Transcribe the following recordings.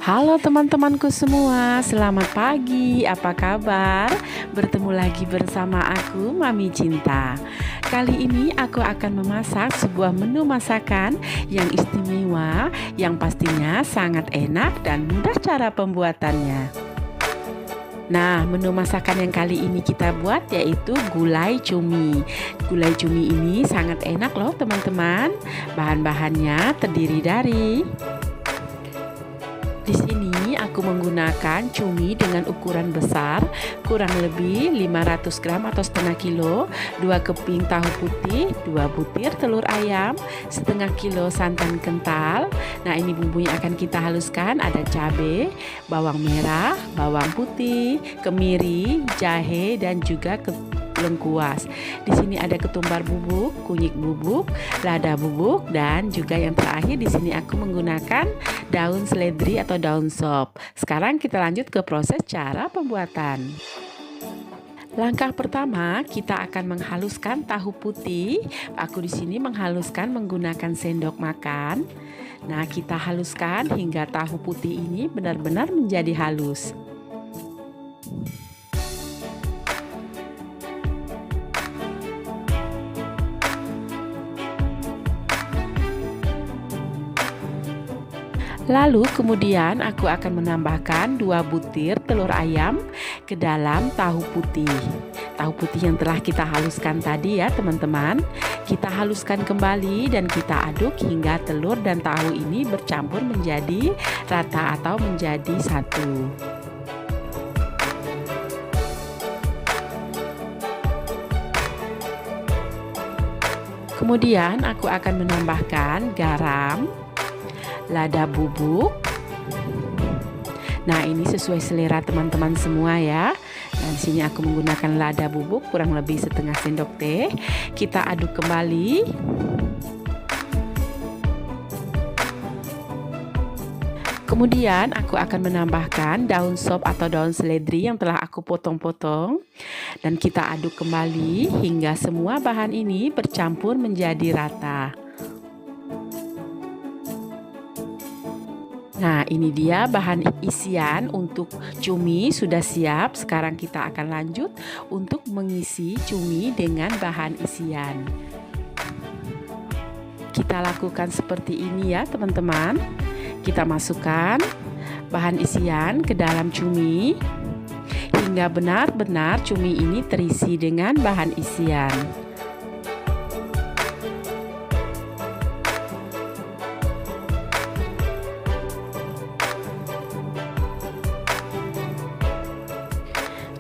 Halo teman-temanku semua, selamat pagi. Apa kabar? Bertemu lagi bersama aku, Mami Cinta. Kali ini aku akan memasak sebuah menu masakan yang istimewa, yang pastinya sangat enak dan mudah cara pembuatannya. Nah, menu masakan yang kali ini kita buat yaitu gulai cumi. Gulai cumi ini sangat enak loh teman-teman. Bahan-bahannya terdiri dari di sini aku menggunakan cumi dengan ukuran besar, kurang lebih 500 gram atau setengah kilo, 2 keping tahu putih, 2 butir telur ayam, setengah kilo santan kental. Nah, ini bumbunya akan kita haluskan, ada cabai, bawang merah, bawang putih, kemiri, jahe dan juga lengkuas. Di sini ada ketumbar bubuk, kunyit bubuk, lada bubuk, dan juga yang terakhir di sini aku menggunakan daun seledri atau daun sop. Sekarang kita lanjut ke proses cara pembuatan. Langkah pertama, kita akan menghaluskan tahu putih. Aku di sini menghaluskan menggunakan sendok makan. Nah, kita haluskan hingga tahu putih ini benar-benar menjadi halus. Lalu kemudian aku akan menambahkan 2 butir telur ayam ke dalam tahu putih. Tahu putih yang telah kita haluskan tadi ya teman-teman. Kita haluskan kembali dan kita aduk hingga telur dan tahu ini bercampur menjadi rata atau menjadi satu. Kemudian aku akan menambahkan garam, lada bubuk. Nah, ini sesuai selera teman-teman semua ya. Nah, di sini aku menggunakan lada bubuk kurang lebih setengah sendok teh. Kita aduk kembali. Kemudian aku akan menambahkan daun sop atau daun seledri yang telah aku potong-potong. Dan kita aduk kembali hingga semua bahan ini bercampur menjadi rata. Nah, ini dia bahan isian untuk cumi sudah siap. Sekarang kita akan lanjut untuk mengisi cumi dengan bahan isian. Kita lakukan seperti ini ya, teman-teman. Kita masukkan bahan isian ke dalam cumi hingga benar-benar cumi ini terisi dengan bahan isian.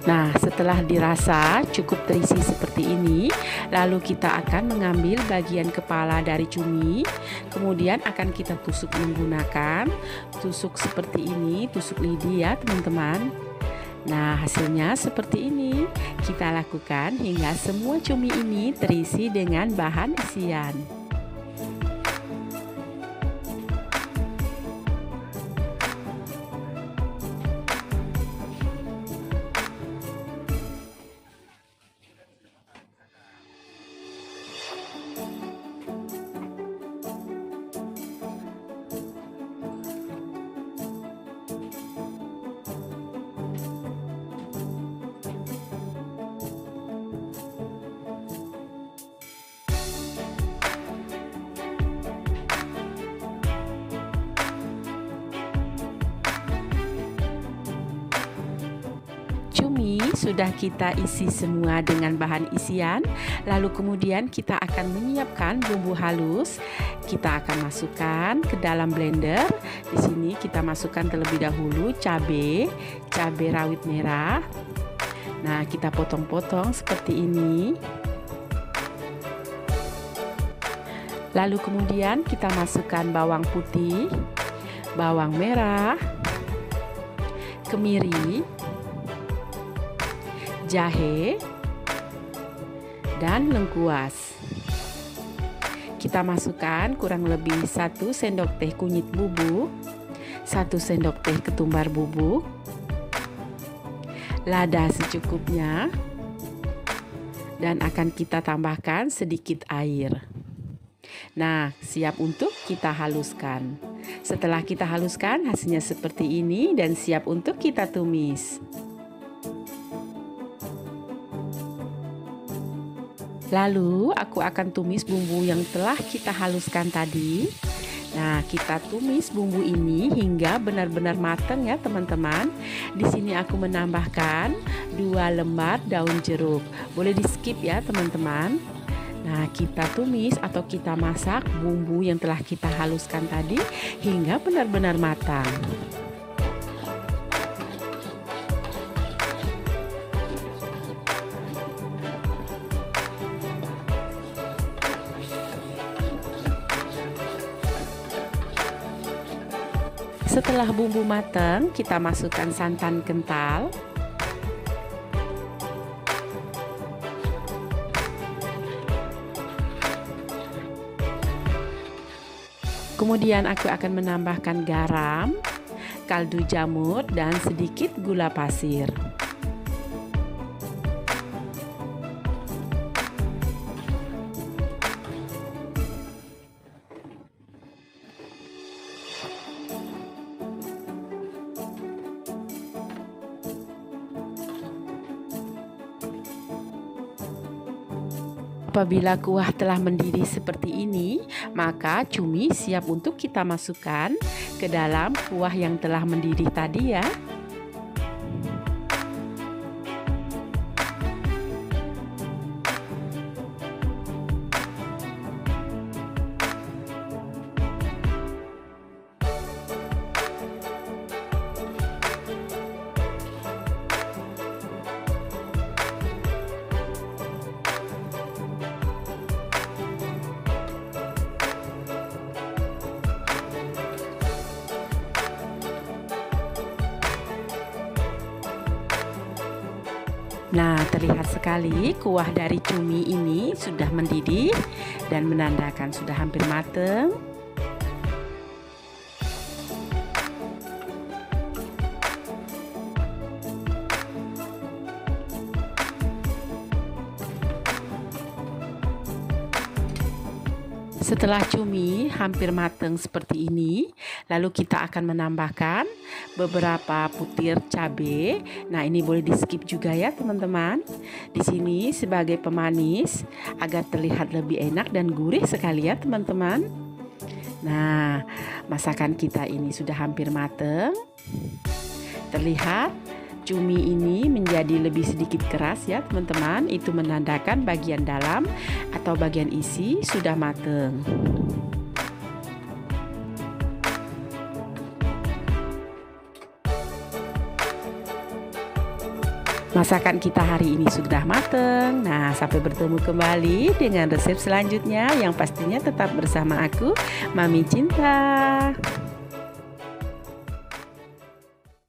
Nah, setelah dirasa cukup terisi seperti ini, lalu kita akan mengambil bagian kepala dari cumi, kemudian akan kita tusuk menggunakan tusuk seperti ini, tusuk lidi ya teman-teman. Nah, hasilnya seperti ini. Kita lakukan hingga semua cumi ini terisi dengan bahan isian. Cumi sudah kita isi semua dengan bahan isian, lalu kemudian kita akan menyiapkan bumbu halus. Kita akan masukkan ke dalam blender. Di sini kita masukkan terlebih dahulu cabai rawit merah. Nah, kita potong-potong seperti ini. Lalu kemudian kita masukkan bawang putih, bawang merah, kemiri, jahe, dan lengkuas. Kita masukkan kurang lebih 1 sendok teh kunyit bubuk, 1 sendok teh ketumbar bubuk, lada secukupnya, dan akan kita tambahkan sedikit air. Nah, siap untuk kita haluskan. Setelah kita haluskan, hasilnya seperti ini dan siap untuk kita tumis. Lalu aku akan tumis bumbu yang telah kita haluskan tadi. Nah, kita tumis bumbu ini hingga benar-benar matang ya teman-teman. Di sini aku menambahkan 2 lembar daun jeruk. Boleh di skip ya teman-teman. Nah, kita tumis atau kita masak bumbu yang telah kita haluskan tadi hingga benar-benar matang. Setelah bumbu matang, kita masukkan santan kental. Kemudian aku akan menambahkan garam, kaldu jamur, dan sedikit gula pasir. Apabila kuah telah mendidih seperti ini, maka cumi siap untuk kita masukkan ke dalam kuah yang telah mendidih tadi ya. Nah, terlihat sekali kuah dari cumi ini sudah mendidih dan menandakan sudah hampir matang. Setelah cumi hampir matang seperti ini, lalu kita akan menambahkan beberapa butir cabai. Nah, ini boleh di skip juga ya teman-teman. Di sini sebagai pemanis agar terlihat lebih enak dan gurih sekali ya teman-teman. Nah, masakan kita ini sudah hampir matang. Terlihat cumi ini menjadi lebih sedikit keras ya teman-teman. Itu menandakan bagian dalam atau bagian isi sudah matang. Masakan kita hari ini sudah matang. Nah, sampai bertemu kembali dengan resep selanjutnya yang pastinya tetap bersama aku, Mami Cinta.